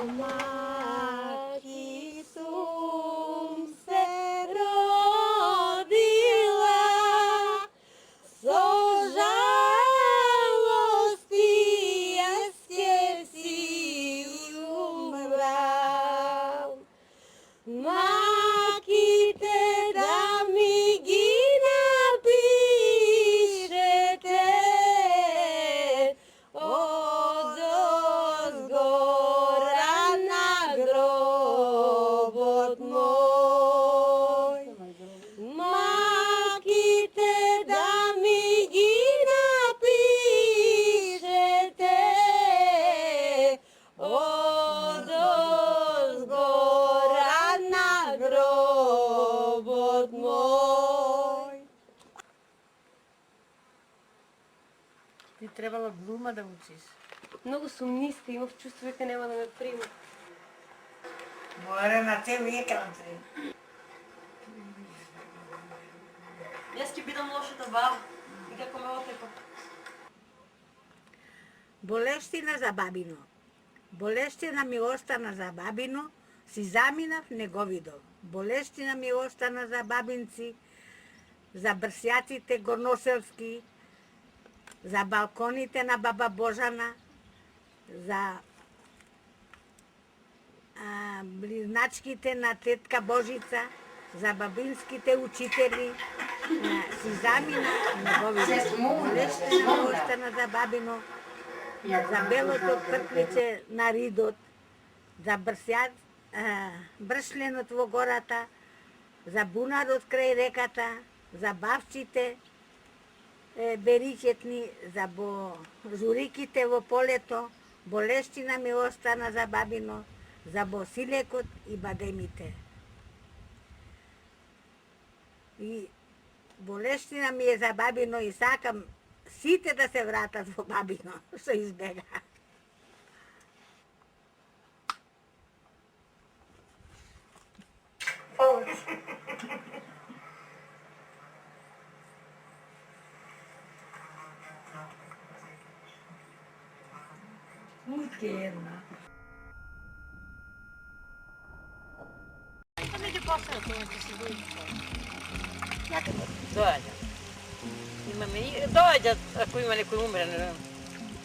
Маки сум се родила, со жалости јас ќе си умрам. Маките да ми ги напишете одозгора на гробот мој. Маките да ми ги напишете одозгора на гробот мој. Ти требало глума да учиш. Многу сум ниска, имав чувство дека нема да ме примат. Море на цел екран се. Јас ќе бидам лошата баба. И како ме отепа. Болештина за бабино. Болештина ми остана за бабино, си заминав, не го видов. Болештина ми остана за бабинци, за брсјаците горноселски, за балконите на баба Божана, за близначките на тетка Божица, за бабинските учители. Си замина, не го видов. Болештина ми остана за бабино, за белото кркличе на ридот, за бршленот во гората, за бунарот крај реката, за бавчите беричетни, за журиките во полето. Болештина ми остана за бабино, за босилекот и бадемите. И болештина ми е за бабино и сакам сите да се вратат во бабино, што избега. Мутена. Па меѓу посел тоа ќе се дојде. Доаѓа. Имаме и доаѓат ако има некој умрен.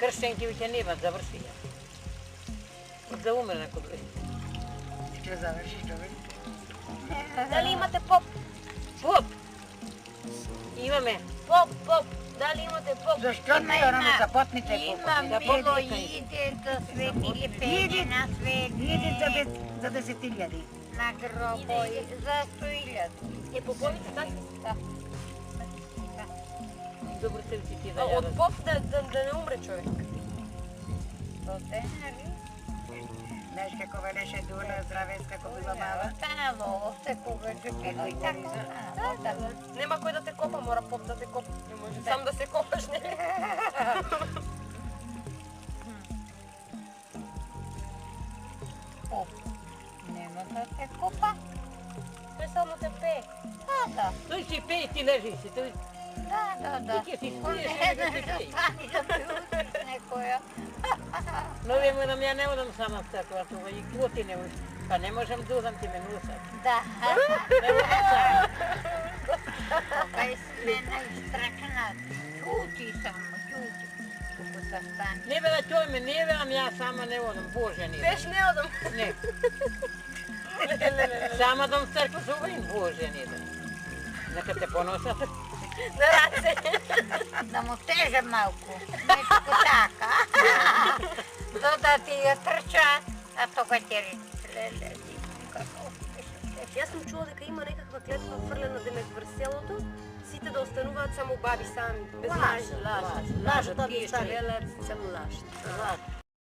Кршенки веќе нема, завршија. Да умре некој друг. Ти ќе завршиш човек? Дали имате поп? Поп. Имаме. Поп. Дали имате поп? Зашто не ораме за потните Има милоиде до светили пење на свети. Иде за 10.000. На гробој за 100.000. Е, поповите така? Да. Добро се ти да Од поп да не умре човек. До денари. Знаеш како велеше Дуна, здравец како била мала? Стало, секогаш е било и така. Да. Нема кој да те копа, мора поп да те копа. Не може сам да се копаш, нели? Поп. Нема да се копа. Тој само те пее. Да. Тој си пее, ти лежи си. Тој Да. Ти ќе си Ко спиеш, не не знаеш ќе да си стани да ти узмеш некоја. Но ведам, ја не одам сама в таква туга и квоти не удам. Па не можам да удам, ти ме носат. Да. Не одам сама. Кога смена изтракна, чути само, чути. Туку са стани. Не бе да тој ме не верам, ја сама не одам, Боже не. Пеш не одам. Не. Сама дам в црква со овој, Боже не да. Нека те поносат. На раце. Да му теже малку, нешто така. Да ти ја трчат, а тога ќе леле, како Јас сум чула дека има некаква клетва фрлена демек врз селото, сите да остануваат само баби сами, без мажи. Лажат, Лажат, тие што стари. велат, само лажат.